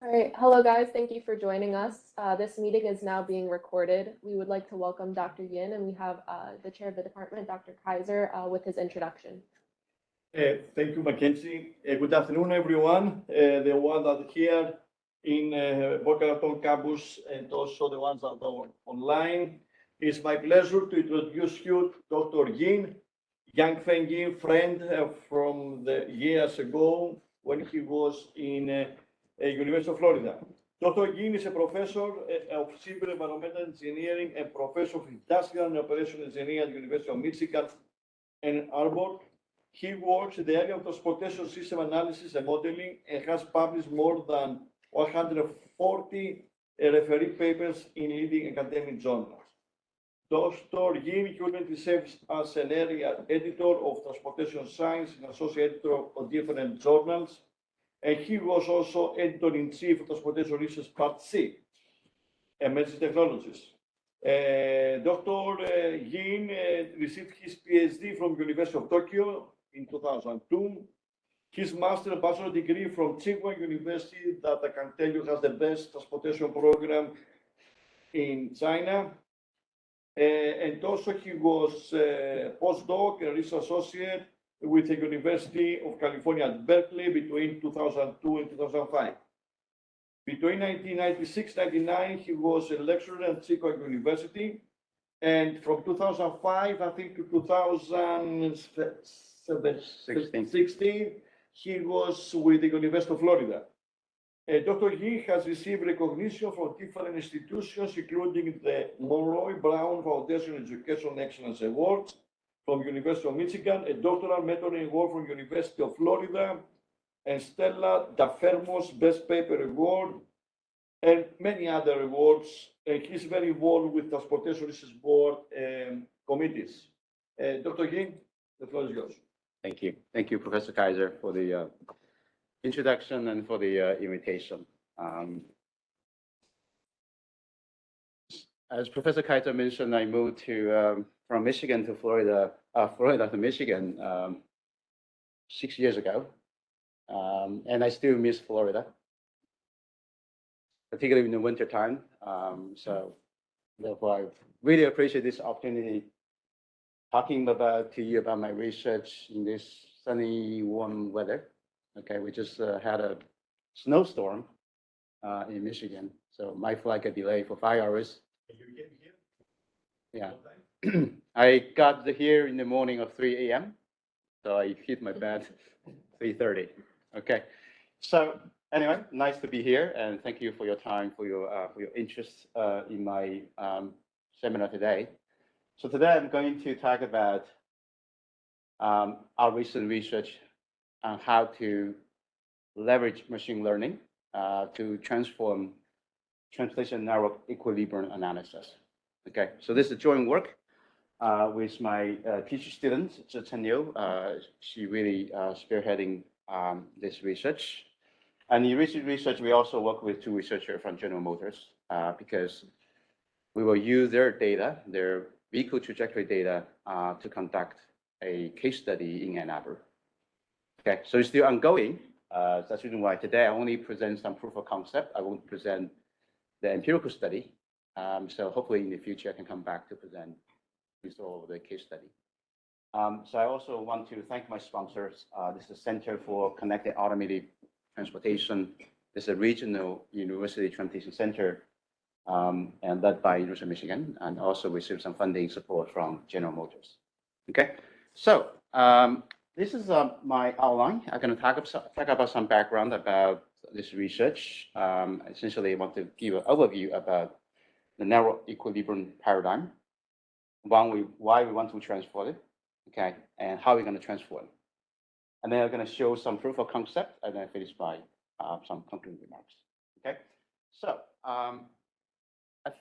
All right. Hello, guys. Thank you for joining us. This meeting is now being recorded. We would like to welcome Dr. Yin, and we have the chair of the department, Dr. Kaiser, with his introduction. Thank you, Mackenzie. Good afternoon, everyone. The ones that are here in Boca Raton campus and also the ones that are online. It's my pleasure to introduce you Dr. Yin, Yafeng Yin, friend from the years ago when he was in University of Florida. Dr. Yin is a professor of civil environmental engineering and professor of industrial and operational engineering at the University of Michigan and Arbor. He works in the area of transportation system analysis and modeling and has published more than 140 referee papers in leading academic journals. Dr. Yin currently serves as an area editor of transportation science and associate editor of different journals. And he was also editor-in-chief of Transportation Research Part C, Emerging Technologies. Dr. Yin received his PhD from University of Tokyo in 2002. His master and bachelor degree from Tsinghua University, that I can tell you has the best transportation program in China. And also he was postdoc and research associate with the University of California at Berkeley between 2002 and 2005. Between 1996-99, he was a lecturer at Tsinghua University. And from 2005, I think, to 2016, he was with the University of Florida. Dr. Yin has received recognition from different institutions, including the Monroe Brown Foundation Education Excellence Award from University of Michigan, a doctoral mentoring award from University of Florida, and Stella Dafermo's Best Paper Award, and many other awards. And he's very involved with Transportation Research Board committees. Dr. Yin, the floor is yours. Thank you. Thank you, Professor Kaiser, for the introduction and for the invitation. As Professor Kaiser mentioned, I moved from Michigan to Florida, Florida to Michigan 6 years ago. And I still miss Florida, particularly in the winter time. So therefore, I really appreciate this opportunity talking to you about my research in this sunny, warm weather. Okay, we just had a snowstorm in Michigan, so my flight got delayed for 5 hours. And you came here? Yeah. I got here in the morning of 3 a.m. So I hit my bed 3:30. Okay. So anyway, nice to be here, and thank you for your time, for your interest in my seminar today. So today I'm going to talk about our recent research on how to leverage machine learning to transform transportation network equilibrium analysis. Okay, so this is a joint work with my PhD student, Chen Liu. She really spearheading this research. And in recent research, we also work with two researchers from General Motors because we will use their data, their vehicle trajectory data, to conduct a case study in Ann Arbor. Okay, so it's still ongoing. That's the reason why today I only present some proof of concept. I won't present the empirical study. So hopefully in the future, I can come back to present result of the case study. So I also want to thank my sponsors. This is Center for Connected Automated Transportation. This is a regional university transportation center and led by University of Michigan, and also received some funding support from General Motors. Okay, so this is my outline. I'm going to talk about some background about this research. Essentially, I want to give an overview about the network equilibrium paradigm, why we want to transform it, okay, and how we're going to transform it. And then I'm going to show some proof of concept, and then finish by some concluding remarks. Okay, so I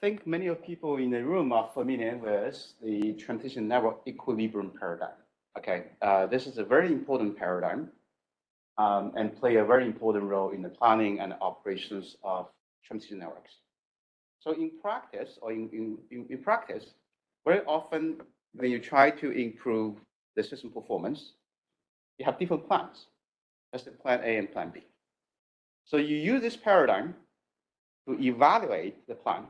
think many of people in the room are familiar with the transportation network equilibrium paradigm. Okay, this is a very important paradigm and play a very important role in the planning and operations of transportation networks. So in practice, in practice, very often when you try to improve the system performance, you have different plans. That's the plan A and plan B. So you use this paradigm to evaluate the plan.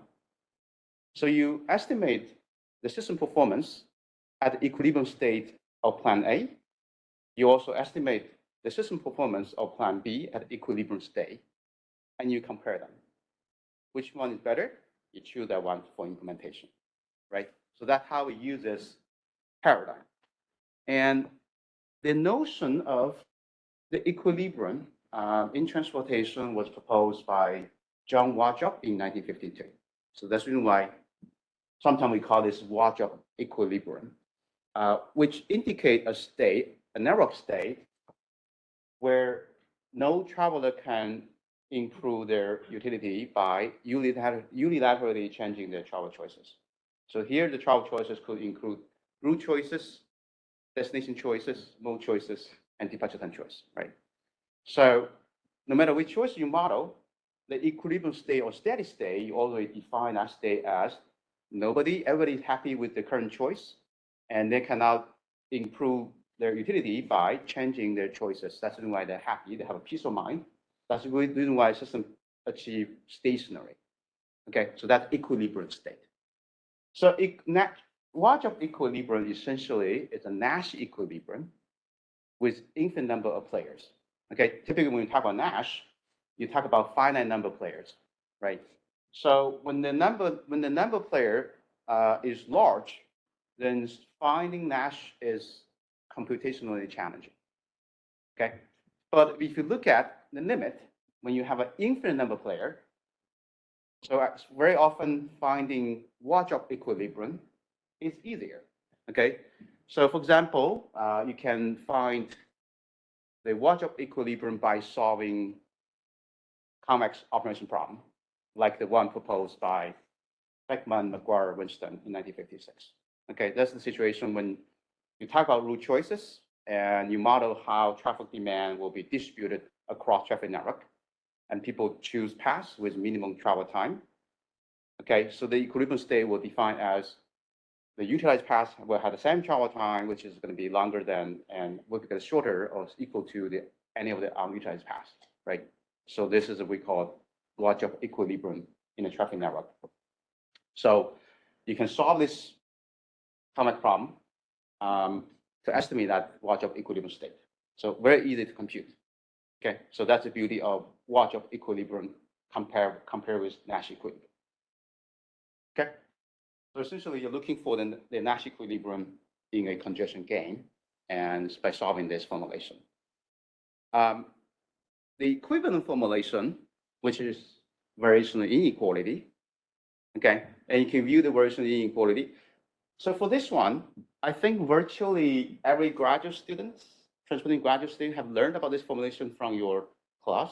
So you estimate the system performance at the equilibrium state of plan A. You also estimate the system performance of plan B at the equilibrium state, and you compare them. Which one is better? You choose that one for implementation, right? So that's how we use this paradigm. And the notion of the equilibrium in transportation was proposed by John Wauchope in 1952. So that's the reason why sometimes we call this Wauchope equilibrium, which indicate a state, a narrow state, where no traveler can improve their utility by unilaterally changing their travel choices. So here the travel choices could include route choices, destination choices, mode choices, and departure time choice, right? So no matter which choice you model, the equilibrium state or steady state, you always define that state as everybody is happy with the current choice, and they cannot improve their utility by changing their choices. That's the reason why they're happy, they have a peace of mind. That's the reason why system achieve stationary. Okay, so that's equilibrium state. So Wauchope equilibrium essentially is a Nash equilibrium with infinite number of players. Okay, typically when you talk about Nash, you talk about finite number of players, right? So when the number player is large, then finding Nash is computationally challenging. Okay, but if you look at the limit, when you have an infinite number player, so very often finding Wauchope equilibrium is easier. Okay, so for example, you can find the Wauchope equilibrium by solving convex optimization problem, like the one proposed by Beckman, McGuire, Winston in 1956. Okay, that's the situation when you talk about route choices and you model how traffic demand will be distributed across traffic network, and people choose paths with minimum travel time. Okay, so the equilibrium state will define as the utilized path will have the same travel time, which is going to be longer than and will get shorter or equal to any of the unutilized paths, right? So this is what we call Wauchope equilibrium in a traffic network. So you can solve this common problem to estimate that Wauchope equilibrium state. So very easy to compute. Okay, so that's the beauty of Wauchope equilibrium compared with Nash equilibrium. Okay, so essentially you're looking for the Nash equilibrium in a congestion game, and by solving this formulation. The equivalent formulation, which is variational inequality, okay, and you can view the variational inequality. So for this one, I think virtually every graduate student, transporting graduate student, have learned about this formulation from your class.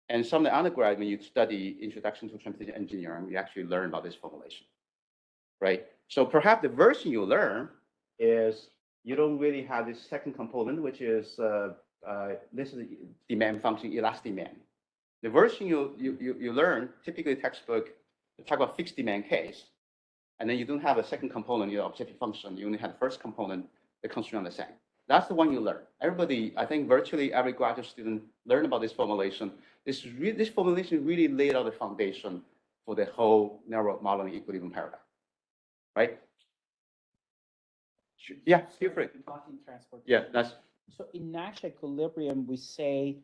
And some of the undergrad, when you study Introduction to Transportation Engineering, you actually learn about this formulation, right? So perhaps the version you learn is you don't really have this second component, which is this is demand function, elastic demand. The version you learn, typically textbook, you talk about fixed demand case, and then you don't have a second component, your objective function. You only have the first component, the constraint the same. That's the one you learn. Everybody, I think virtually every graduate student learn about this formulation. This formulation really laid out the foundation for the whole narrow modeling equilibrium paradigm, right? Yeah, feel free. Not in transport. Yeah, that's. So in Nash equilibrium, we say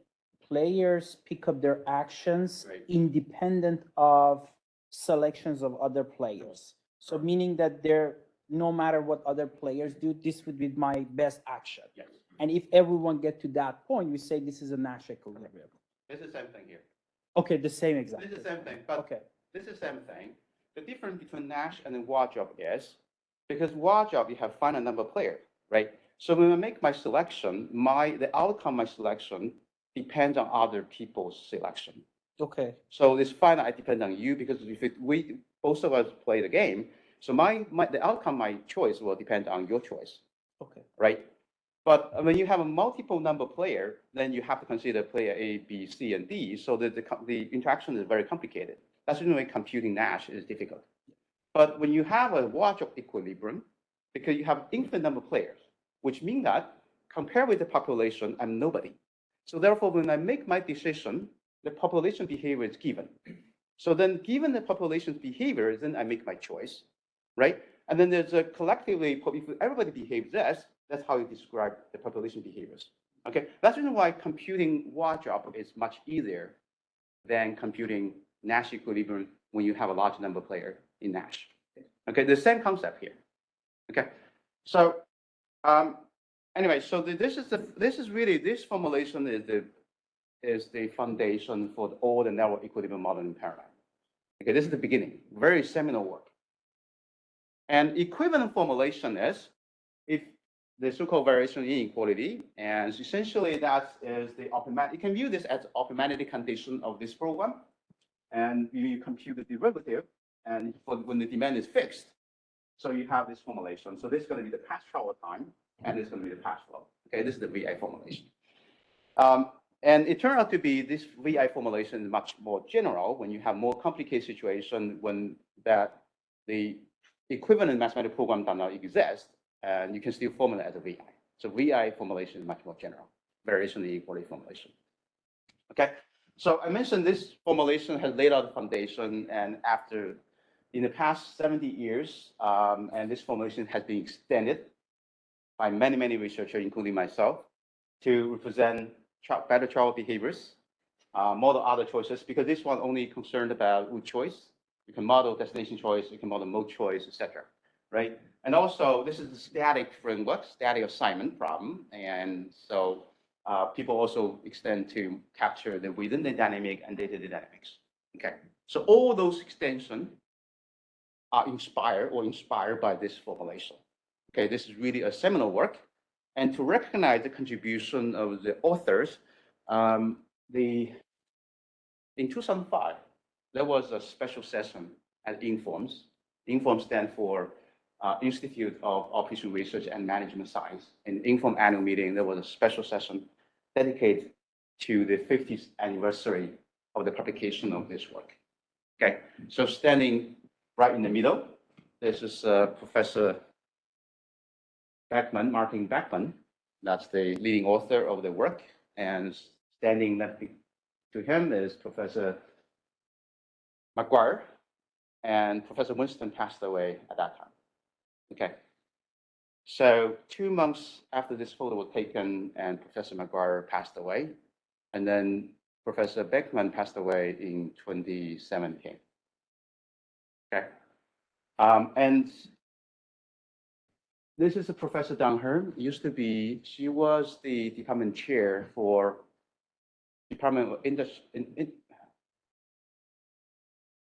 players pick up their actions Right. independent of selections of other players. So meaning that no matter what other players do, this would be my best action. Yes. And if everyone get to that point, we say this is a Nash equilibrium. It's the same thing here. Okay, the same exactly. This is the same thing, but Okay. this is the same thing. The difference between Nash and Wauchope is because Wauchope you have finite number of players, right? So when I make my selection, the outcome of my selection depends on other people's selection. Okay. So this finite depends on you because if we both of us play the game, so the outcome, my choice will depend on your choice. Okay. Right? But when you have a multiple number player, then you have to consider player A, B, C, and D. So the interaction is very complicated. That's the way computing Nash is difficult. But when you have a Wauchope equilibrium, because you have infinite number of players, which means that compared with the population, I'm nobody. So therefore, when I make my decision, the population behavior is given. So then given the population's behavior, then I make my choice, right? And then there's a collectively, if everybody behaves this, that's how you describe the population behaviors. Okay, that's the reason why computing watch job is much easier than computing Nash equilibrium when you have a large number player in Nash. Okay, the same concept here. Okay, so anyway, so this formulation is the foundation for all the network equilibrium modeling paradigm. Okay, this is the beginning, very seminal work. And equivalent formulation is if the so-called variation inequality, and essentially that is the optimality. You can view this as optimality condition of this program, and you compute the derivative, and when the demand is fixed, so you have this formulation. So this is going to be the path travel time, and this is going to be the path flow. Okay, this is the VI formulation. And it turned out to be this VI formulation is much more general when you have more complicated situation when that the equivalent mathematical program does not exist, and you can still formulate as a VI. So VI formulation is much more general, variation inequality formulation. Okay, so I mentioned this formulation has laid out the foundation, and after in the past 70 years, and this formulation has been extended by many, many researchers, including myself, to represent better travel behaviors, model other choices, because this one only concerned about route choice. You can model destination choice, you can model mode choice, etc. Right? And also, this is a static framework, static assignment problem, and so people also extend to capture the within the dynamic and data dynamics. Okay, so all those extensions are inspired by this formulation. Okay, this is really a seminal work. And to recognize the contribution of the authors, in 2005, there was a special session at Informs. Informs stands for Institute of Operation Research and Management Science. In Inform annual meeting, there was a special session dedicated to the 50th anniversary of the publication of this work. Okay, so standing right in the middle, this is Professor Beckman, Martin Beckman. That's the leading author of the work. And standing next to him is Professor McGuire, and Professor Winston passed away at that time. Okay. So 2 months after this photo was taken and Professor McGuire passed away, and then Professor Beckman passed away in 2017. Okay. And this is a Professor Dang He. Used to be, she was the department chair for Department of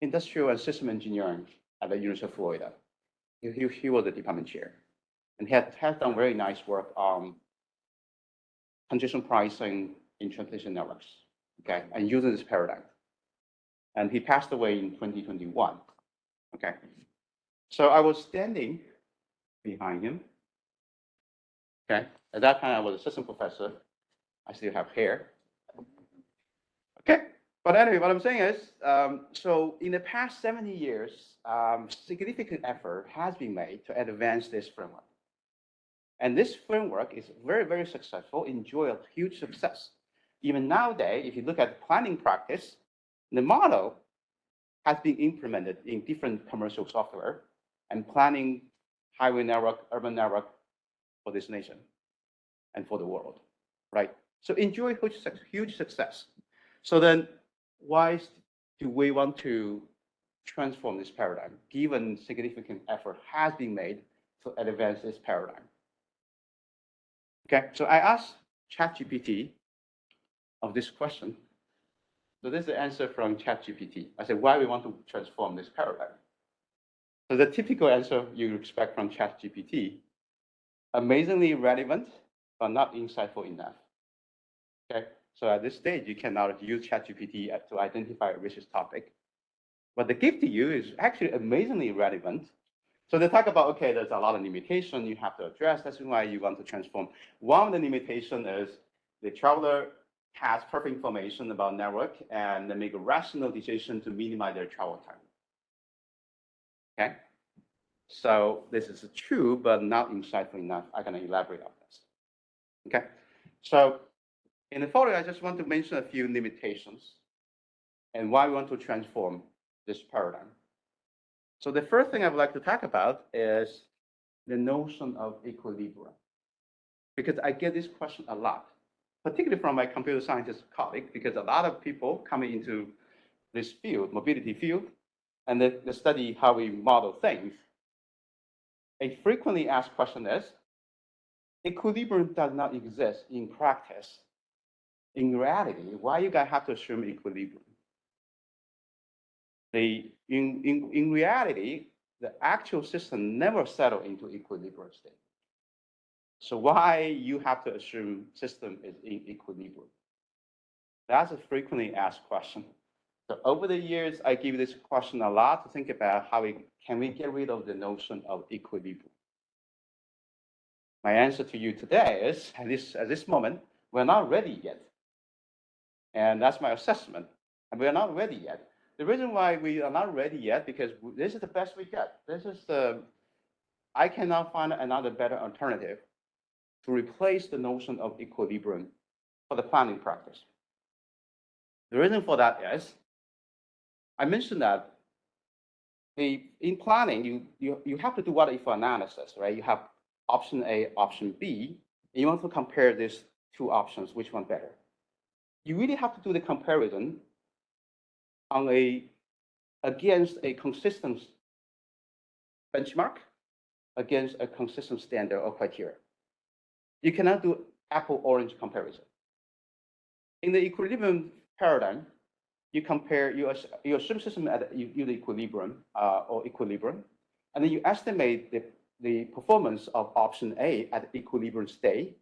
Industrial and System Engineering at the University of Florida. He was the department chair, and has done very nice work on congestion pricing in transportation networks. Okay, and using this paradigm. And he passed away in 2021. Okay, so I was standing behind him. Okay, at that time I was assistant professor. I still have hair. Okay, but anyway, what I'm saying is, so in the past 70 years, significant effort has been made to advance this framework. And this framework is very, very successful, enjoy a huge success. Even nowadays, if you look at planning practice, the model has been implemented in different commercial software and planning highway network, urban network for this nation and for the world, right? So enjoy huge success. So then why do we want to transform this paradigm, given significant effort has been made to advance this paradigm? Okay, so I asked ChatGPT of this question. So this is the answer from ChatGPT. I said, why we want to transform this paradigm? So the typical answer you expect from ChatGPT, amazingly relevant, but not insightful enough. Okay, so at this stage, you cannot use ChatGPT to identify a research topic. What they give to you is actually amazingly relevant. So they talk about, okay, there's a lot of limitation you have to address. That's why you want to transform. One of the limitations is the traveler has perfect information about network and they make a rational decision to minimize their travel time. Okay, so this is true, but not insightful enough. I'm going to elaborate on this. Okay, so In the following, I just want to mention a few limitations and why we want to transform this paradigm. So the first thing I would like to talk about is the notion of equilibrium, because I get this question a lot, particularly from my computer scientist colleague, because a lot of people coming into this field, mobility field, and they study how we model things. A frequently asked question is, equilibrium does not exist in practice. In reality, why you guys have to assume equilibrium? In reality, the actual system never settle into equilibrium state. So why you have to assume system is in equilibrium? That's a frequently asked question. So over the years, I give this question a lot to think about how can we get rid of the notion of equilibrium. My answer to you today is, at this moment, we're not ready yet. And that's my assessment. And we're not ready yet. The reason why we are not ready yet, because this is the best we get. I cannot find another better alternative to replace the notion of equilibrium for the planning practice. The reason for that is, I mentioned that in planning, you have to do what if analysis, right? You have option A, option B, and you want to compare these two options, which one better? You really have to do the comparison against a consistent benchmark, against a consistent standard or criteria. You cannot do apple-orange comparison. In the equilibrium paradigm, you assume system at equilibrium or equilibrium, and then you estimate the performance of option A at equilibrium state,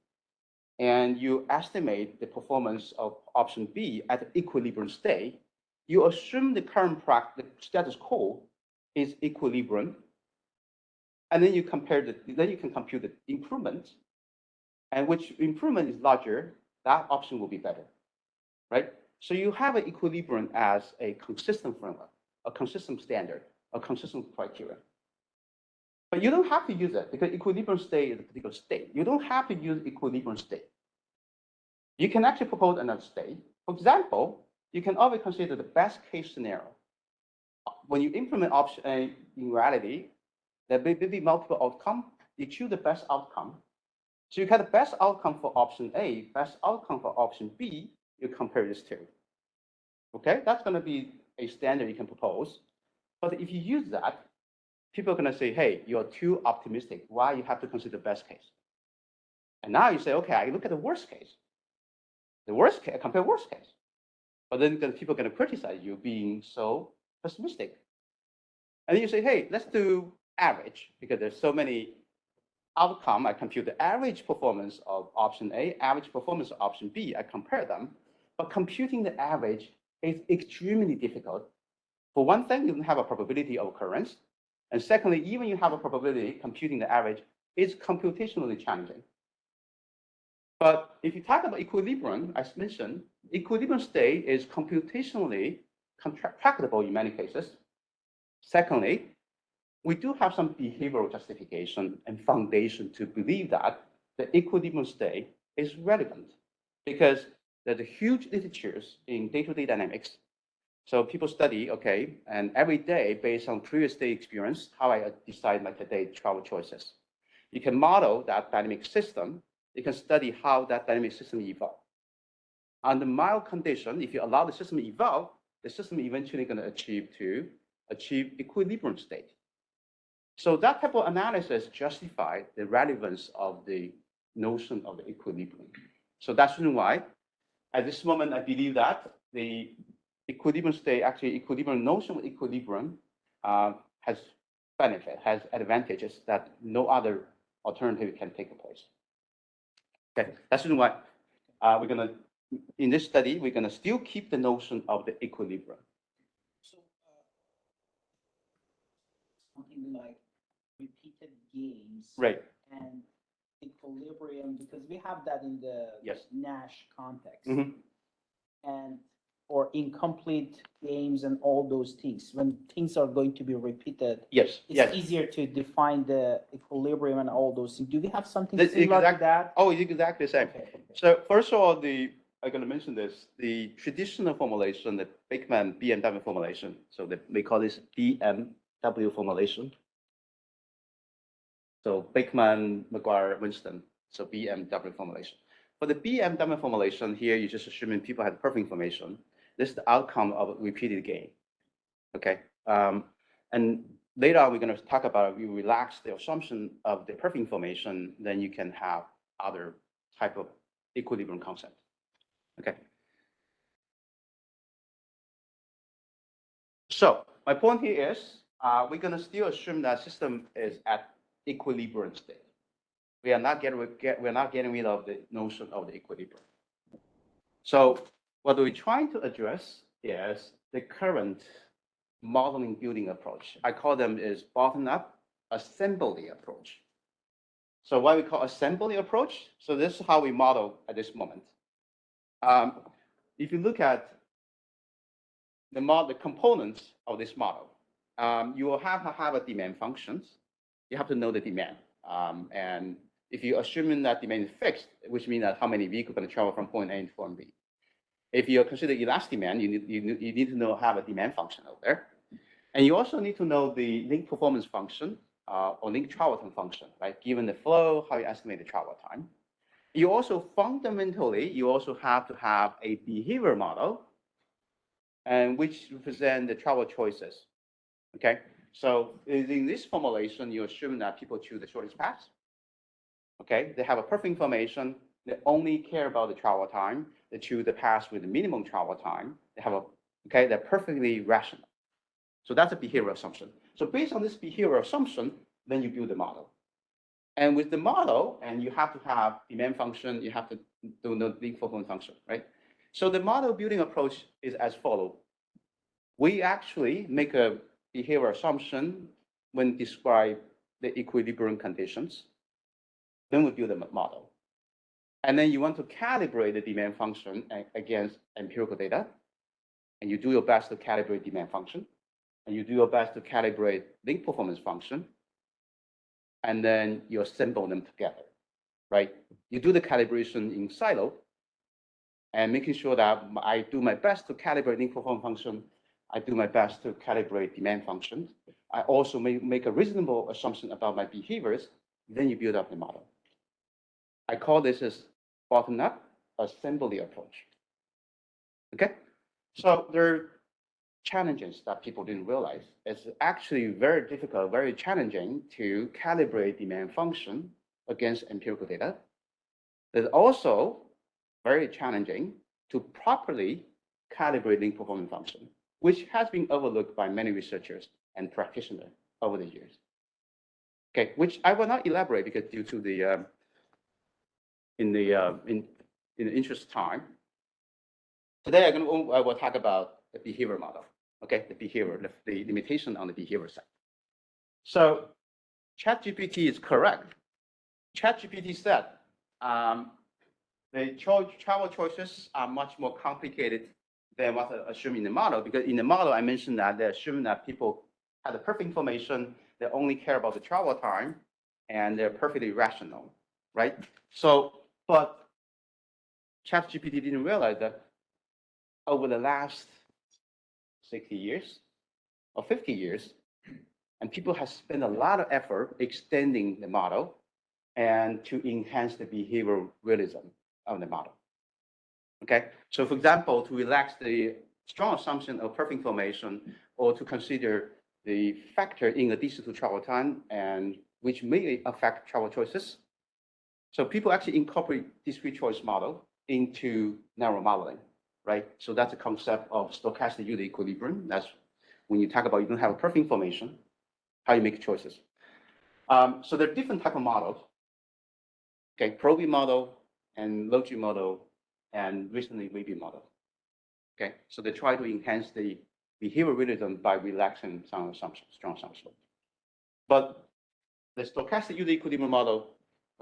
and you estimate the performance of option B at equilibrium state. You assume the current practice status quo is equilibrium, and then you can compute the improvement, and which improvement is larger, that option will be better, right? So you have an equilibrium as a consistent framework, a consistent standard, a consistent criteria. But you don't have to use it because equilibrium state is a particular state. You don't have to use equilibrium state. You can actually propose another state. For example, you can always consider the best case scenario. When you implement option A in reality, there may be multiple outcomes. You choose the best outcome. So you get the best outcome for option A, best outcome for option B, you compare these two. Okay, that's going to be a standard you can propose. But if you use that, people are going to say, hey, you're too optimistic. Why you have to consider the best case? And now you say, okay, I look at the worst case. The worst case, compare worst case. But then people are going to criticize you being so pessimistic. And then you say, hey, let's do average, because there's so many outcomes. I compute the average performance of option A, average performance of option B. I compare them. But computing the average is extremely difficult. For one thing, you don't have a probability of occurrence. And secondly, even you have a probability, computing the average is computationally challenging. But if you talk about equilibrium, as mentioned, equilibrium state is computationally tractable in many cases. Secondly, we do have some behavioral justification and foundation to believe that the equilibrium state is relevant, because there's a huge literatures in day-to-day dynamics. So people study, okay, and every day based on previous day experience, how I decide my today travel choices. You can model that dynamic system. You can study how that dynamic system evolves. Under mild condition, if you allow the system to evolve, the system eventually going to achieve equilibrium state. So that type of analysis justifies the relevance of the notion of the equilibrium. So that's why, at this moment, I believe that the equilibrium state, actually equilibrium notion of equilibrium has benefit, has advantages that no other alternative can take place. Okay, that's why we're gonna, in this study, we're gonna still keep the notion of the equilibrium. So something like repeated games, Right. and equilibrium, because we have that in the Yes. Nash context, Mhm. and or incomplete games and all those things. When things are going to be repeated, Yes. it's Yes. easier to define the equilibrium and all those things. Do we have something That's similar to exact- that? Oh, it's exactly the same. Okay. So first of all, the I'm going to mention this. The traditional formulation, the Beckman BMW formulation, so we call this BMW formulation. So Beckman, McGuire, Winston, so BMW formulation. For the BMW formulation here, you're just assuming people have perfect information. This is the outcome of repeated gain. Okay. And later on, we're going to talk about you relax the assumption of the perfect information, then you can have other type of equilibrium concept. Okay. So my point here is we're going to still assume that system is at equilibrium state. We are not getting rid of the notion of the equilibrium. So what we're trying to address is the current modeling building approach. I call them is bottom-up assembly approach. So what we call assembly approach, so this is how we model at this moment. If you look at the components of this model, you will have to have a demand functions. You have to know the demand. And if you assume that demand is fixed, which means that how many vehicles are going to travel from point A to point B. If you consider elastic demand, you need to have a demand function out there. And you also need to know the link performance function or link travel time function, right? Given the flow, how you estimate the travel time. You also fundamentally, you also have to have a behavior model, and which represent the travel choices. Okay, so in this formulation, you assume that people choose the shortest path. Okay, they have a perfect information. They only care about the travel time. They choose the path with the minimum travel time. They have they're perfectly rational. So that's a behavioral assumption. So based on this behavioral assumption, then you build the model. And with the model, and you have to have demand function, you have to do the link performance function, right? So the model building approach is as follows. We actually make a behavioral assumption when describe the equilibrium conditions. Then we build a model. And then you want to calibrate the demand function against empirical data. And you do your best to calibrate demand function. And you do your best to calibrate link performance function. And then you assemble them together, right? You do the calibration in silo and making sure that I do my best to calibrate link performance function. I do my best to calibrate demand functions. I also make a reasonable assumption about my behaviors. Then you build up the model. I call this as bottom-up assembly approach. Okay, so there are challenges that people didn't realize. It's actually very difficult, very challenging to calibrate demand function against empirical data. It's also very challenging to properly calibrate link performance function, which has been overlooked by many researchers and practitioners over the years. Okay, which I will not elaborate because due to the in the interest of time. Today I will talk about the behavior model. Okay, the behavior, the limitation on the behavior side. So ChatGPT is correct. ChatGPT said the travel choices are much more complicated than what I assume in the model, because in the model I mentioned that they assume that people have the perfect information, they only care about the travel time, and they're perfectly rational, right? So, but ChatGPT didn't realize that over the last 60 years or 50 years, and people have spent a lot of effort extending the model and to enhance the behavioral realism of the model. Okay, so for example, to relax the strong assumption of perfect information, or to consider the factor in addition to travel time and which may affect travel choices. So people actually incorporate discrete choice model into narrow modeling, right? So that's a concept of stochastic yield equilibrium. That's when you talk about you don't have perfect information, how you make choices. So there are different type of models. Okay, Pro-V model and Low-G model, and recently VB model. Okay, so they try to enhance the behavioral realism by relaxing some assumptions, strong assumptions. But the stochastic yield equilibrium model,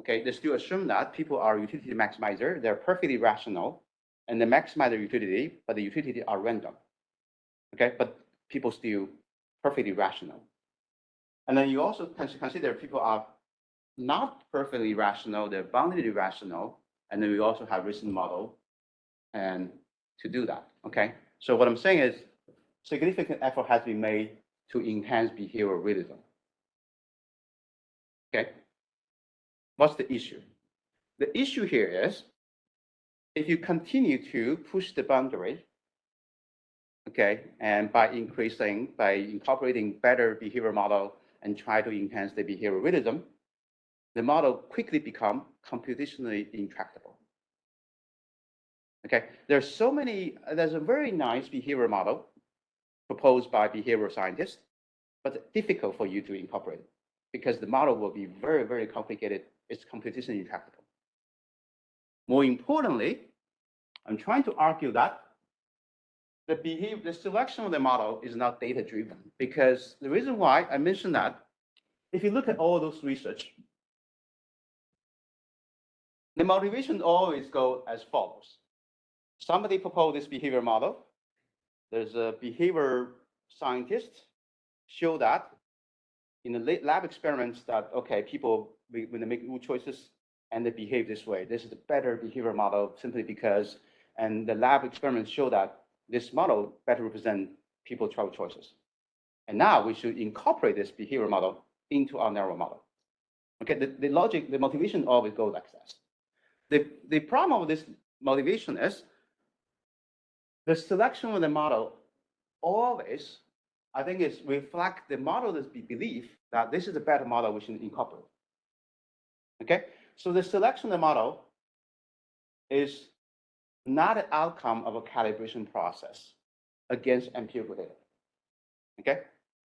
okay, they still assume that people are utility maximizer, they're perfectly rational, and they maximize their utility, but the utility are random. Okay, but people still perfectly rational. And then you also consider people are not perfectly rational, they're boundedly rational, and then we also have recent model, and to do that, okay? So what I'm saying is significant effort has been made to enhance behavioral realism, okay? What's the issue? The issue here is if you continue to push the boundary, okay, and by incorporating better behavior model and try to enhance the behavioral realism, the model quickly become computationally intractable. Okay, there's a very nice behavior model proposed by behavioral scientists, but difficult for you to incorporate because the model will be very, very complicated. It's computationally intractable. More importantly, I'm trying to argue that the selection of the model is not data-driven, because the reason why I mentioned that, if you look at all those research, the motivation always go as follows. Somebody proposed this behavior model. There's a behavior scientist show that in the lab experiments that, okay, people, when they make good choices and they behave this way, this is a better behavior model simply because, and the lab experiments show that this model better represent people's travel choices. And now we should incorporate this behavior model into our narrow model. Okay, the logic, the motivation always goes like that. The problem of this motivation is the selection of the model always, I think, is reflect the model's belief that this is a better model we should incorporate. Okay, so the selection of the model is not an outcome of a calibration process against empirical data. Okay,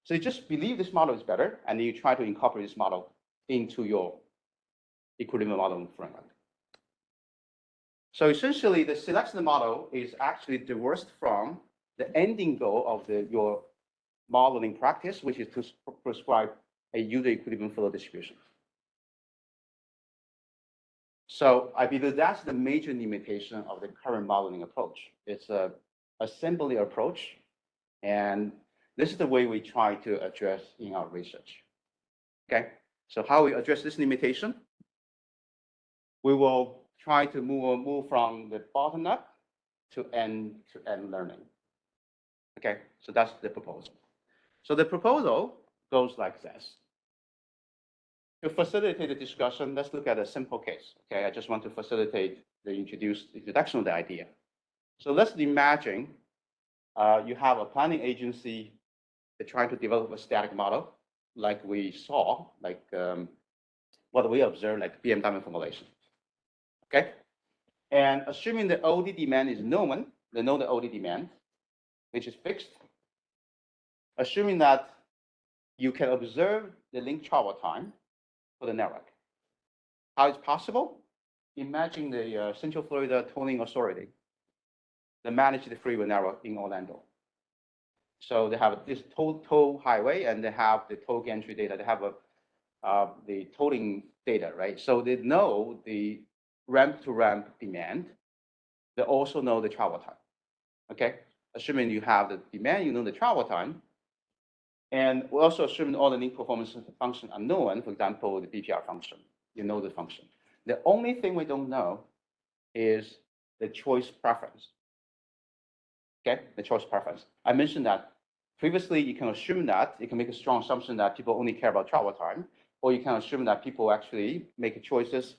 so you just believe this model is better, and then you try to incorporate this model into your equilibrium modeling framework. So essentially, the selection model is actually divorced from the ending goal of your modeling practice, which is to prescribe a user equilibrium flow distribution. So I believe that's the major limitation of the current modeling approach. It's a assembly approach, and this is the way we try to address in our research. Okay, so how we address this limitation? We will try to move from the bottom up to end-to-end learning. Okay, so that's the proposal. So the proposal goes like this. To facilitate the discussion, let's look at a simple case. Okay, I just want to facilitate the introduction of the idea. So let's imagine you have a planning agency that's trying to develop a static model, like we saw, like what we observed, like BMW formulation. Okay, and assuming the OD demand is known, they know the OD demand, which is fixed. Assuming that you can observe the link travel time for the network. How is possible? Imagine the Central Florida Tolling Authority that manage the freeway network in Orlando. So they have this toll highway, and they have the toll gantry data. They have the tolling data, right? So they know the ramp-to-ramp demand. They also know the travel time. Okay, assuming you have the demand, you know the travel time. And we also assume all the link performance function are known, for example, the BPR function, you know the function. The only thing we don't know is the choice preference. Okay, the choice preference. I mentioned that previously you can assume that, you can make a strong assumption that people only care about travel time, or you can assume that people actually make choices.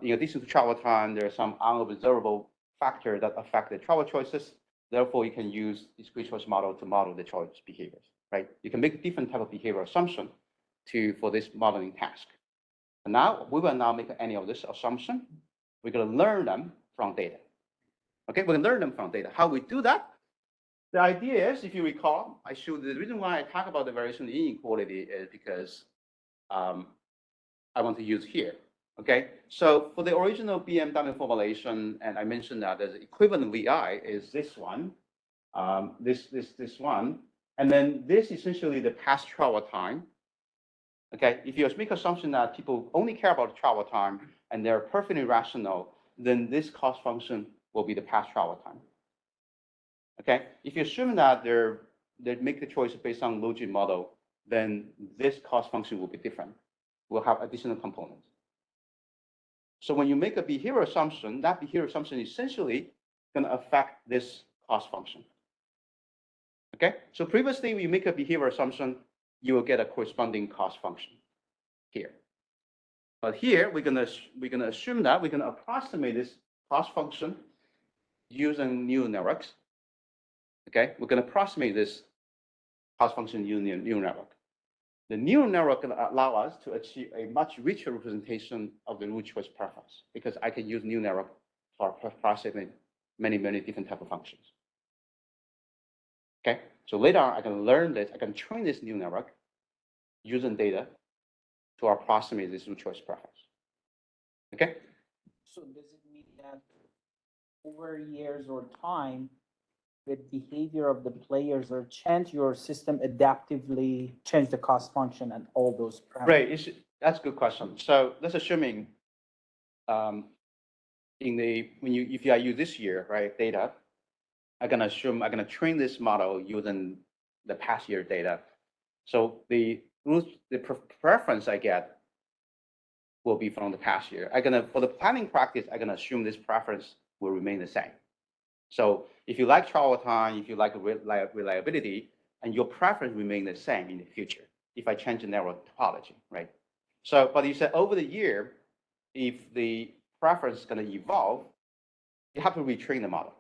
In addition to travel time, there are some unobservable factors that affect the travel choices. Therefore, you can use discrete choice model to model the choice behaviors. Right? You can make a different type of behavioral assumption for this modeling task. And now we will not make any of this assumption. We're going to learn them from data. Okay, we're going to learn them from data. How we do that? The idea is, if you recall, I showed the reason why I talk about the variation in inequality is because I want to use here. Okay, so for the original BMW formulation, and I mentioned that the equivalent VI is this one, this one. And then this essentially the past travel time. Okay, if you make assumption that people only care about the travel time and they're perfectly rational, then this cost function will be the past travel time. Okay, if you assume that they make the choice based on logic model, then this cost function will be different. We'll have additional components. So when you make a behavioral assumption, that behavioral assumption essentially going to affect this cost function. Okay, so previously, when you make a behavior assumption, you will get a corresponding cost function here. But here, we're gonna assume that we're gonna approximate this cost function using neural networks. Okay, we're gonna approximate this cost function using neural network. The neural network can allow us to achieve a much richer representation of the root choice preference because I can use neural network for approximating many different type of functions. Okay, so later on, I can learn this, I can train this neural network using data to approximate this root choice preference. Okay? So does it mean that over years or time, the behavior of the players or change your system adaptively change the cost function and all those parameters? Right, that's a good question. So that's assuming if I use this year, right, data, I'm gonna train this model using the past year data. So the preference I get will be from the past year. For the planning practice, I'm gonna assume this preference will remain the same. So if you like travel time, if you like reliability, and your preference remain the same in the future, if I change the network topology, right? So, but you said over the year, if the preference is gonna evolve, you have to retrain the model,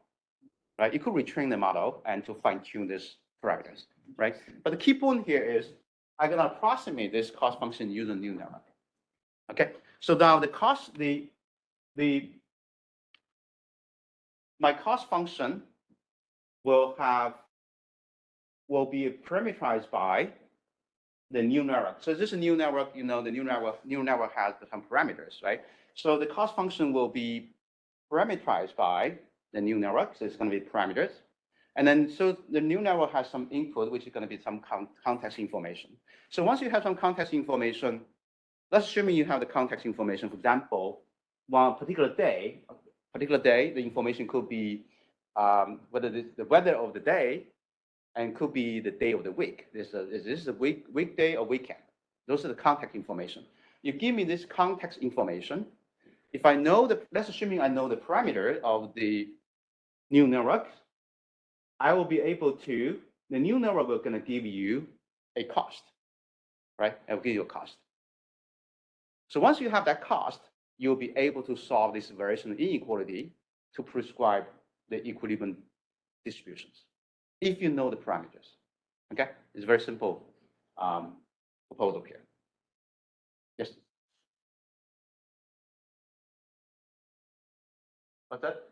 right? You could retrain the model and to fine tune these parameters, right? But the key point here is I'm gonna approximate this cost function using neural network. Okay, so now my cost function will be parameterized by the neural network. So this is a neural network, the neural network has some parameters, right? So the cost function will be parameterized by the neural network, so it's going to be parameters. And then, so the neural network has some input, which is going to be some context information. So once you have some context information, let's assume you have the context information. For example, one particular day, the information could be whether it's the weather of the day, and could be the day of the week. Is this a weekday or weekend? Those are the context information. You give me this context information. If I know let's assuming I know the parameter of the neural network, I will be able to, the neural network will gonna give you a cost, right? It will give you a cost. So once you have that cost, you'll be able to solve this variation inequality to prescribe the equilibrium distributions, if you know the parameters. Okay, it's a very simple proposal here. Yes. What's that?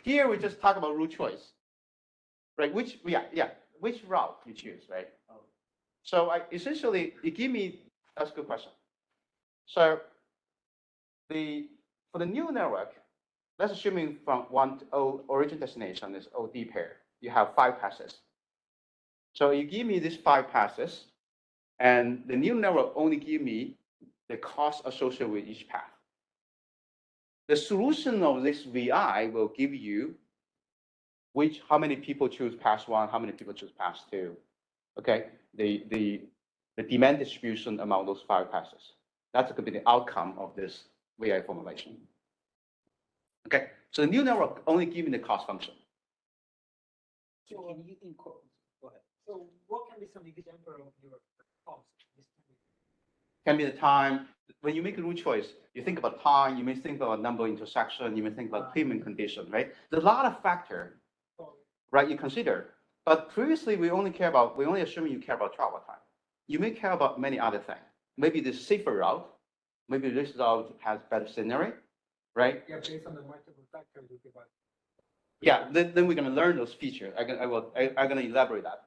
Here we just talk about root choice, right? Which route you choose, right? So essentially, you give me, that's a good question. So for the neural network, let's assuming from one origin destination is OD pair, you have 5 passes. So you give me these 5 passes, and the neural network only give me the cost associated with each path. The solution of this VI will give you how many people choose pass 1, how many people choose pass 2. Okay, the demand distribution among those 5 passes. That's going to be the outcome of this VI formulation. Okay, so the neural network only gives me the cost function. So can you incorporate? Go ahead. So what can be some example of your cost? Can be the time. When you make a root choice, you think about time, you may think about number of intersection, you may think about payment condition, right? There's a lot of factors, right, you consider. But previously, we only assume you care about travel time. You may care about many other things. Maybe the safer route, maybe this route has better scenery, right? Yeah, based on the multiple factors. Yeah, then we're gonna learn those features. I'm gonna elaborate that.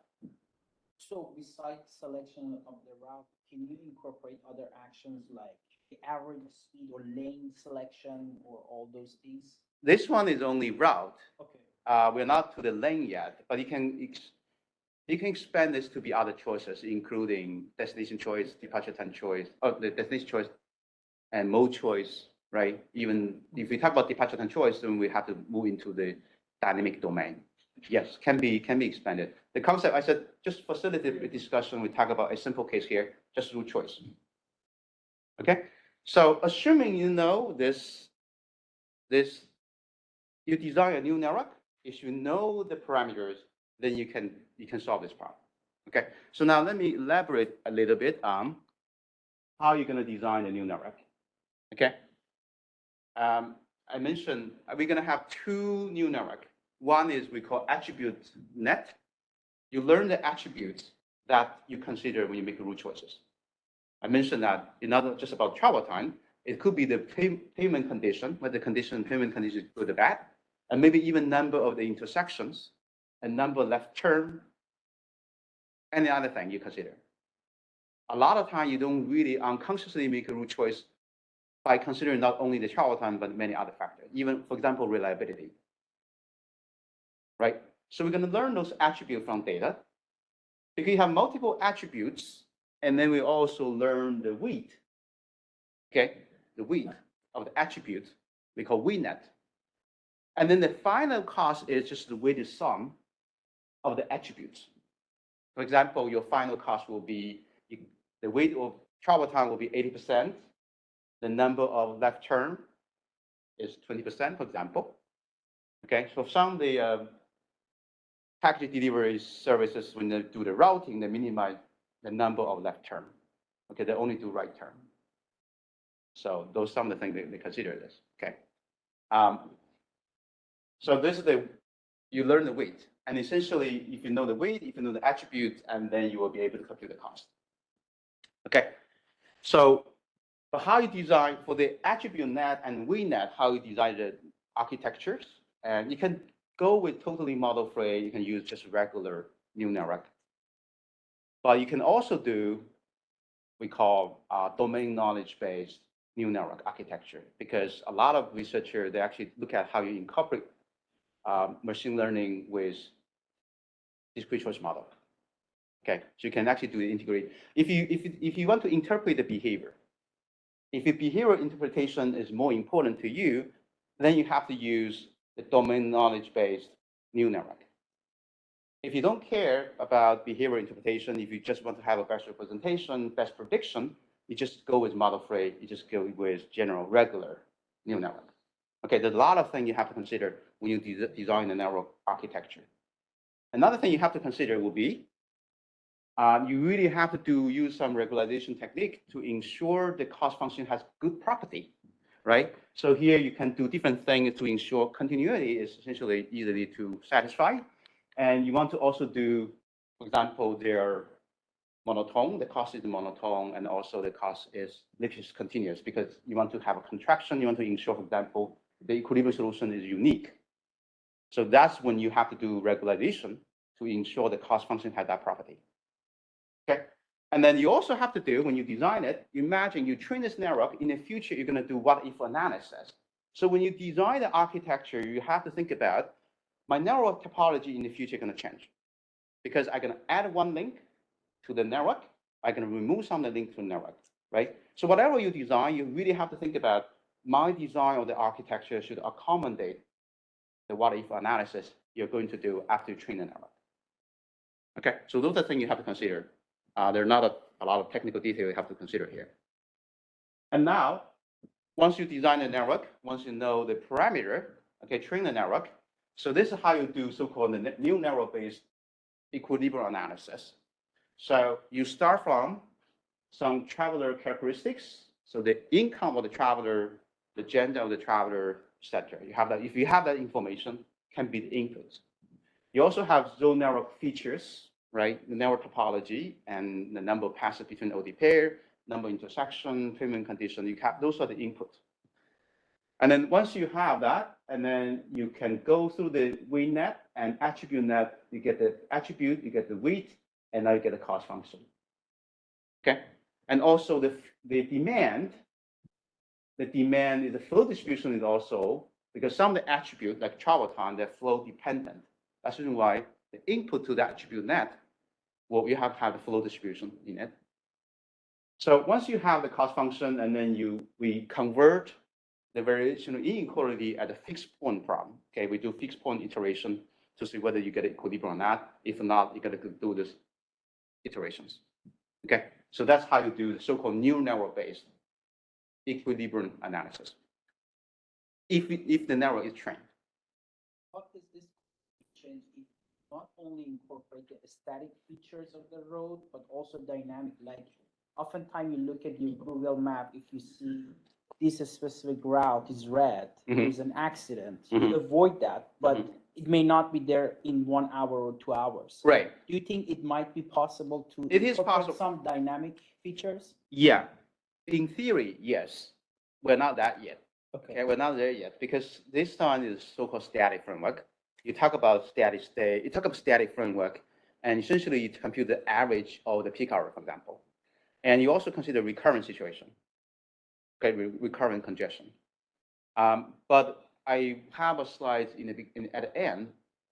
So besides selection of the route, can you incorporate other actions like the average speed or lane selection or all those things? This one is only route. Okay. We're not to the lane yet, but you can expand this to be other choices, including destination choice, departure time choice, the destination choice, and mode choice, right? Even if we talk about departure time choice, then we have to move into the dynamic domain. Yes, can be expanded. The concept, I said, just facilitate the discussion. We talk about a simple case here, just root choice. Okay, So assuming you know this, you design a new network. If you know the parameters, then you can solve this problem. Okay. So now let me elaborate a little bit on how you're going to design a new network. Okay. I mentioned we're going to have two new network. One is we call attribute net. You learn the attributes that you consider when you make route choices. I mentioned that it's not just about travel time. It could be the payment condition, whether payment condition is good or bad, and maybe even number of the intersections, and number of left turn, any other thing you consider. A lot of time you don't really unconsciously make a route choice by considering not only the travel time, but many other factors, even, for example, reliability. Right? So we're going to learn those attributes from data. Because you have multiple attributes, and then we also learn the weight. Okay? The weight of the attributes, we call weight net. And then the final cost is just the weighted sum of the attributes. For example, your final cost will be, the weight of travel time will be 80%. The number of left turn is 20%, for example. Okay, so some of the package delivery services, when they do the routing, they minimize the number of left turn. Okay, they only do right turn. So those are some of the things they consider this. Okay. So this is you learn the weight. And essentially, if you know the weight, if you know the attributes, and then you will be able to compute the cost. Okay. So but how you design for the attribute net and weight net, how you design the architectures, and you can go with totally model-free. You can use just regular neural network. But you can also do, we call domain knowledge-based neural network architecture, because a lot of researchers, they actually look at how you incorporate machine learning with discrete choice model. Okay, so you can actually do the integrate. If you want to interpret the behavior, if your behavioral interpretation is more important to you, then you have to use the domain knowledge-based neural network. If you don't care about behavioral interpretation, if you just want to have a best representation, best prediction, you just go with model-free, you just go with general, regular neural network. Okay, there's a lot of things you have to consider when you design a network architecture. Another thing you have to consider will be, you really have to use some regularization technique to ensure the cost function has good property, right? So here you can do different things to ensure continuity is essentially easily to satisfy. And you want to also do, for example, their monotone, the cost is monotone, and also the cost is continuous, because you want to have a contraction. You want to ensure, for example, the equilibrium solution is unique. So that's when you have to do regularization to ensure the cost function has that property. Okay, and then you also have to do, when you design it, imagine you train this network, in the future, you're going to do what if analysis. So when you design the architecture, you have to think about, my network topology in the future is going to change, because I'm going to add one link to the network, I'm going to remove some of the link to the network, right? So whatever you design, you really have to think about, my design of the architecture should accommodate the what if analysis you're going to do after you train the network. Okay, so those are things you have to consider. There are not a lot of technical detail you have to consider here. And now, once you design a network, once you know the parameter, okay, train the network. So this is how you do so-called the neural network-based equilibrium analysis. So you start from some traveler characteristics. So the income of the traveler, the gender of the traveler, etc. You have that. If you have that information, can be the inputs. You also have zone network features, right? The network topology and the number of passes between OD pair, number of intersection, payment condition. You have, those are the inputs. And then once you have that, and then you can go through the weight net and attribute net. You get the attribute, you get the weight, and now you get the cost function. Okay, and also the demand. The demand is the flow distribution is also, because some of the attributes like travel time, they're flow dependent. That's the reason why the input to the attribute net, well, you have to have the flow distribution in it. So once you have the cost function, and then we convert the variation of inequality at a fixed point problem. Okay, we do fixed point iteration to see whether you get equilibrium or not. If not, you got to do this iterations. Okay, so that's how you do the so-called neural network-based equilibrium analysis. If the network is trained. What does this change if not only incorporate the static features of the road, but also dynamic? Like oftentimes you look at your Google map, if you see this specific route is red, there's an accident, you avoid that, but it may not be there in 1 hour or 2 hours. Right. Do you think it might be possible to It is incorporate possible. some dynamic features? Yeah. In theory, yes. We're not that yet. Okay. We're not there yet because this one is so-called static framework. You talk about static state, you talk about static framework, and essentially you compute the average of the peak hour, for example. And you also consider recurrent situation, okay, recurrent congestion. But I have a slide at the end.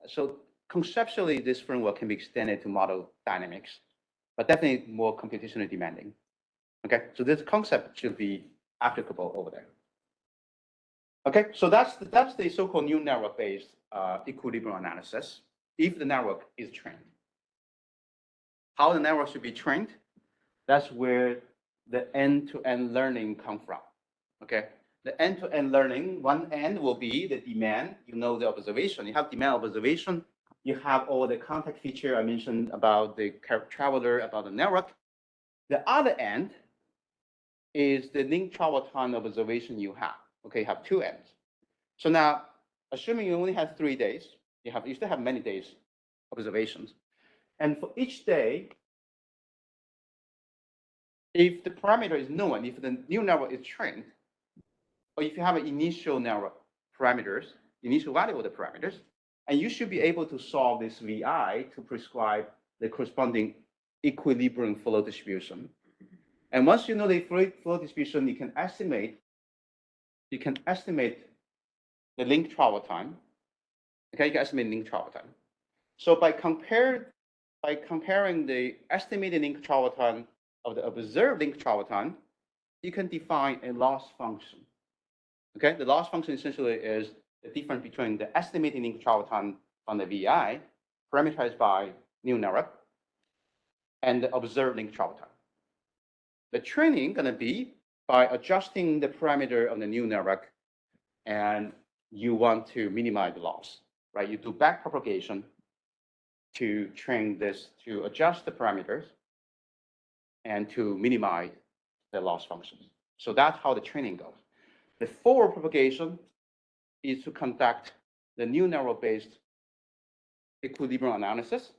So conceptually, this framework can be extended to model dynamics, but definitely more computationally demanding. Okay, so this concept should be applicable over there. Okay, so that's the so-called new network-based equilibrium analysis if the network is trained. How the network should be trained, that's where the end-to-end learning comes from. Okay, the end-to-end learning, one end will be the demand, the observation. You have demand observation, you have all the contact feature I mentioned about the traveler, about the network. The other end is the link travel time observation you have. Okay, you have two ends. So now, assuming you only have 3 days, you still have many days observations. And for each day, if the parameter is known, if the new network is trained, or if you have an initial network parameters, initial value of the parameters, and you should be able to solve this VI to prescribe the corresponding equilibrium flow distribution. And once you know the flow distribution, you can estimate the link travel time. Okay, you can estimate link travel time. So by comparing the estimated link travel time of the observed link travel time, you can define a loss function. Okay, the loss function essentially is the difference between the estimated link travel time on the VI, parameterized by new network, and the observed link travel time. The training gonna be by adjusting the parameter of the new network, and you want to minimize the loss, right? You do back propagation to train this, to adjust the parameters and to minimize the loss functions. So that's how the training goes. The forward propagation is to conduct the new network-based equilibrium analysis.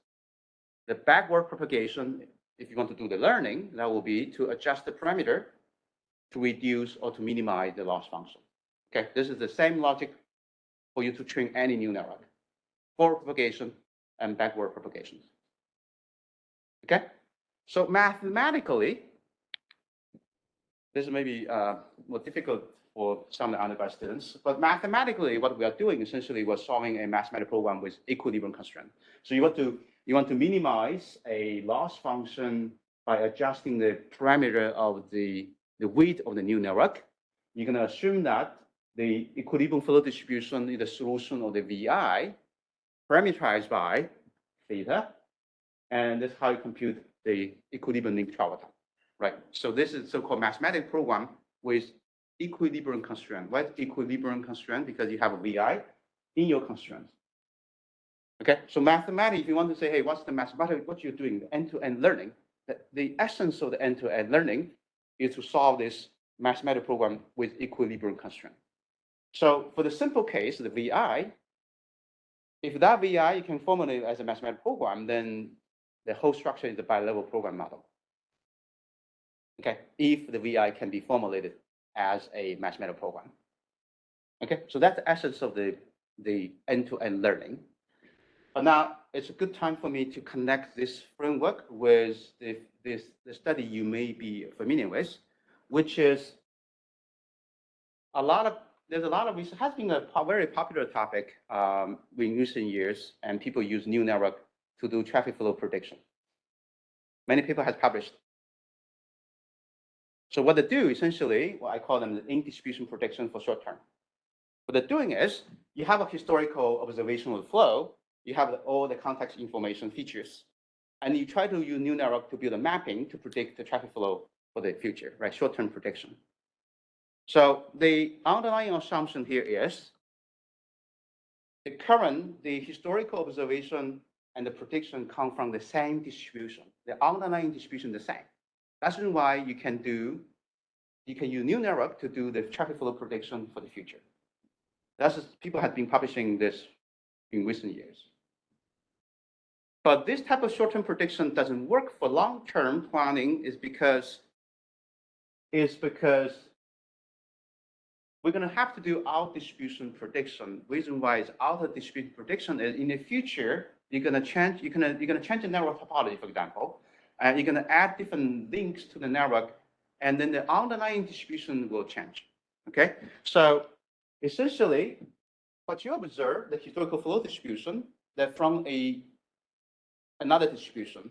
The backward propagation, if you want to do the learning, that will be to adjust the parameter to reduce or to minimize the loss function. Okay, this is the same logic for you to train any new network. Forward propagation and backward propagations. Okay, so mathematically, this may be more difficult for some undergrad students, but mathematically, what we are doing essentially, we're solving a mathematical program with equilibrium constraint. So you want to minimize a loss function by adjusting the parameter of the width of the new network. You're going to assume that the equilibrium flow distribution is the solution of the VI parameterized by theta, and that's how you compute the equilibrium link travel time, right? So this is so-called mathematical program with equilibrium constraint. Why equilibrium constraint? Because you have a VI in your constraints. Okay, so mathematically, if you want to say, hey, what's the mathematical, what you're doing, the end-to-end learning, the essence of the end-to-end learning is to solve this mathematical program with equilibrium constraint. So for the simple case, the VI, if that VI you can formulate as a mathematical program, then the whole structure is a bi-level program model. Okay, if the VI can be formulated as a mathematical program. Okay, so that's the essence of the end-to-end learning. But now it's a good time for me to connect this framework with the study you may be familiar with, which is there's a lot of research, has been a very popular topic in recent years, and people use neural network to do traffic flow prediction. Many people have published. So what they do essentially, what I call them the in-distribution prediction for short term. What they're doing is you have a historical observation of the flow, you have all the context information features, and you try to use neural network to build a mapping to predict the traffic flow for the future, right? Short-term prediction. So the underlying assumption here is the historical observation and the prediction come from the same distribution. The underlying distribution is the same. That's why you can use neural network to do the traffic flow prediction for the future. People have been publishing this in recent years. But this type of short-term prediction doesn't work for long-term planning is because we're going to have to do out distribution prediction. Reason why it's out distribution prediction is in the future, you're going to change the network topology, for example, and you're going to add different links to the network, and then the underlying distribution will change. Okay, so essentially, what you observe, the historical flow distribution, that from another distribution,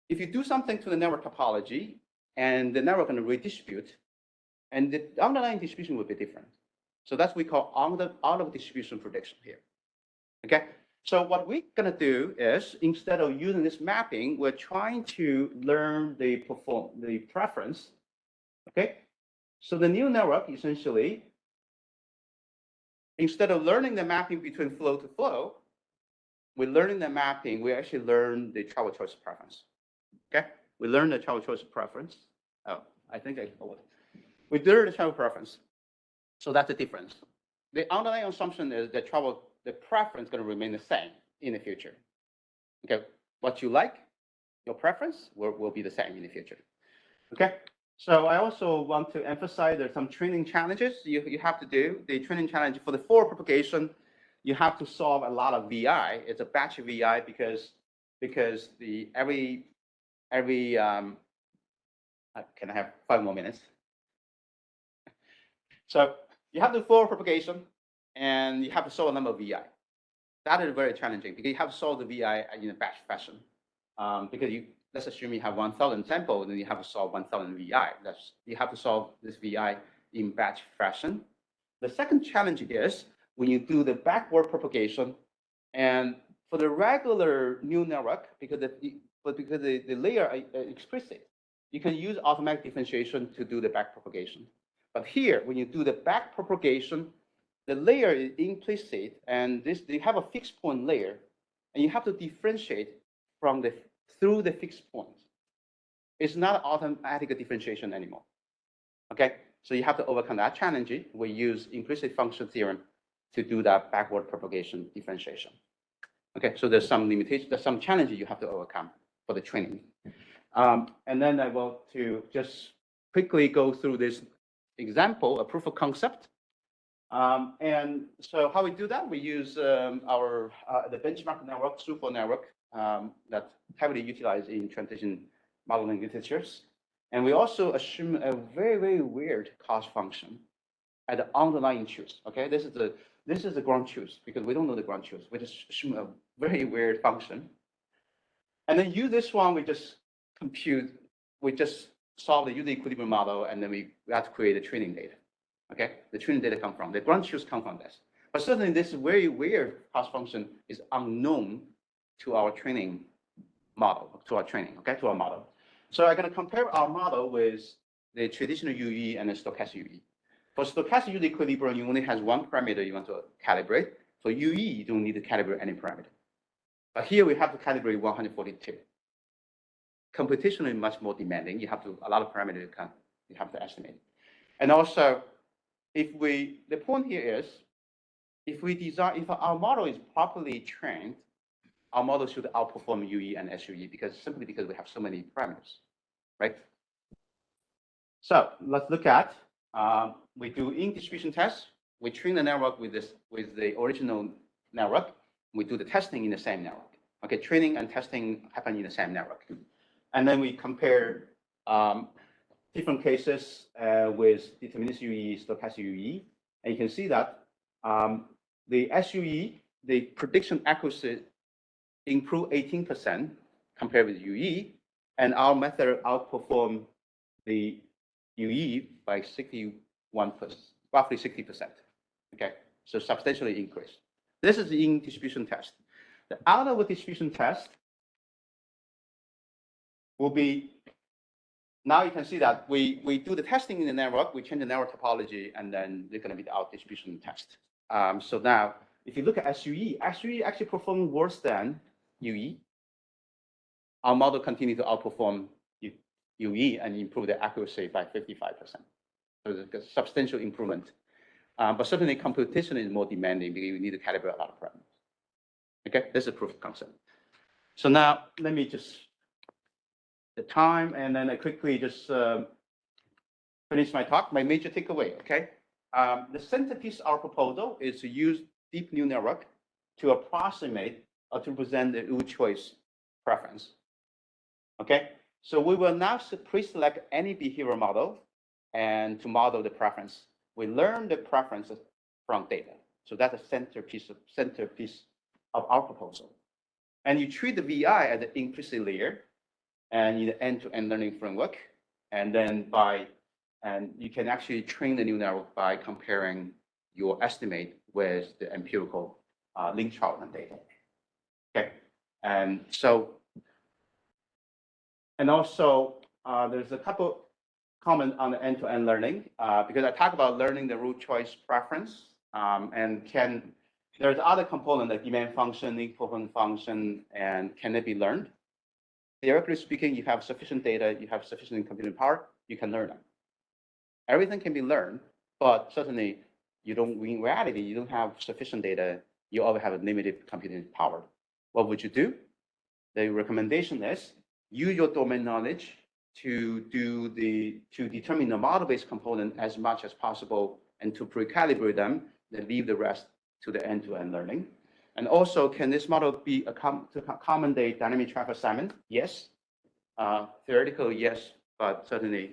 if you do something to the network topology, and the network going to redistribute, and the underlying distribution will be different. So that's what we call out of distribution prediction here. Okay, so what we're going to do is, instead of using this mapping, we're trying to learn the preference. Okay, so the neural network essentially, instead of learning the mapping between flow to flow, we're learning the mapping, we actually learn the travel choice preference. Okay, we learn the travel choice preference. Oh, I think we learn the travel preference. So that's the difference. The underlying assumption is that the preference is going to remain the same in the future. Okay, what you like, your preference will be the same in the future. Okay, so I also want to emphasize there's some training challenges you have to do. The training challenge for the forward propagation, you have to solve a lot of VI. It's a batch of VI because every can I have 5 more minutes? So you have to forward propagation, and you have to solve a number of VI. That is very challenging because you have to solve the VI in a batch fashion. Because let's assume you have 1,000 samples, then you have to solve 1,000 VI. You have to solve this VI in batch fashion. The second challenge is when you do the backward propagation, and for the regular neural network, because the layer are explicit, you can use automatic differentiation to do the back propagation. But here, when you do the back propagation, the layer is implicit, and they have a fixed point layer, and you have to differentiate through the fixed points. It's not automatic differentiation anymore. Okay, so you have to overcome that challenge. We use implicit function theorem to do that backward propagation differentiation. Okay, so there's some limitations, there's some challenges you have to overcome for the training. And then I want to just quickly go through this example, a proof of concept. And so how we do that, we use the benchmark network, super network, that's heavily utilized in transition modeling literatures. And we also assume a very, very weird cost function at the underlying truth. Okay, this is the ground truth because we don't know the ground truth. We just assume a very weird function. And then use this one, we just solve the user equilibrium model, and then we have to create the training data. Okay, the training data come from the ground truth come from this. But certainly this very weird cost function is unknown to our training model, to our model. So I'm going to compare our model with the traditional UE and the stochastic UE. For stochastic user equilibrium, you only has one parameter you want to calibrate. For UE, you don't need to calibrate any parameter. But here we have to calibrate 142. Computationally much more demanding. You have a lot of parameters you have to estimate. And also, the point here is, if our model is properly trained, our model should outperform UE and SUE simply because we have so many parameters, right? So let's look at, we do in-distribution tests. We train the network with the original network. We do the testing in the same network. Okay, training and testing happen in the same network. And then we compare different cases with deterministic UE, stochastic UE. And you can see that the SUE, the prediction accuracy improved 18% compared with UE, and our method outperformed the UE by 61%, roughly 60%. Okay, so substantially increased. This is the in-distribution test. The out of distribution test will be now you can see that we do the testing in the network, we change the network topology, and then they're going to be our distribution test. So now, if you look at SUE actually performed worse than UE. Our model continued to outperform UE and improve the accuracy by 55%. So there's a substantial improvement. But certainly computation is more demanding because you need to calibrate a lot of parameters. Okay, this is a proof of concept. So now let me just the time, and then I quickly just finish my talk. My major takeaway. Okay, the centerpiece of our proposal is to use deep neural network to approximate or to present the UE choice preference. Okay, so we will now pre-select any behavioral model and to model the preference. We learn the preferences from data. So that's a centerpiece of our proposal. And you treat the VI as an implicit layer and in the end-to-end learning framework. And then you can actually train the neural network by comparing your estimate with the empirical link Charlton data. Okay, and so, and also there's a couple comment on the end-to-end learning because I talk about learning the root choice preference there's other component like demand function, equivalent function, and can it be learned? Theoretically speaking, you have sufficient data, you have sufficient computing power, you can learn them. Everything can be learned, but certainly in reality, you don't have sufficient data, you always have a limited computing power. What would you do? The recommendation is use your domain knowledge to determine the model-based component as much as possible and to pre-calibrate them, then leave the rest to the end-to-end learning. And also, can this model be to accommodate dynamic traffic assignment? Yes. Theoretically, yes, but certainly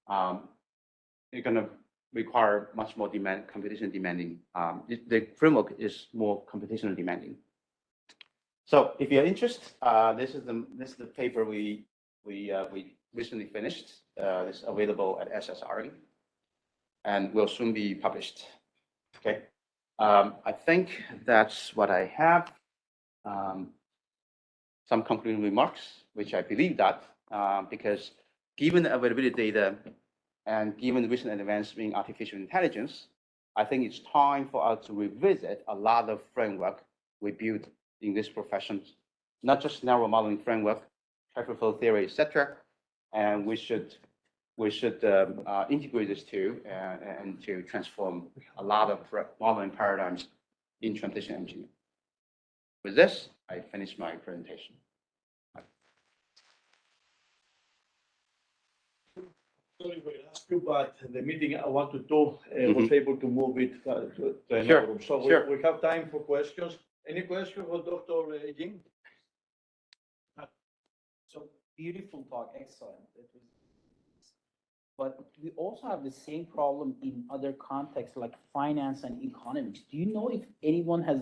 it's going to require much more computation demanding. The framework is more computationally demanding. So if you're interested, this is the paper we recently finished. It's available at SSRE and will soon be published. Okay. I think that's what I have. Some concluding remarks, which I believe that because given the availability of data and given the recent advancements in artificial intelligence, I think it's time for us to revisit a lot of framework we built in this profession, not just narrow modeling framework, traffic flow theory, etc. And we should integrate this too and to transform a lot of modeling paradigms in transition engineering. With this, I finish my presentation. Sorry for ask you, but the meeting I want to do was able to move it to another Sure, room. So sure. we have time for questions. Any questions for Dr. Ying? So beautiful talk, excellent. But we also have the same problem in other contexts like finance and economics. Do you know if anyone has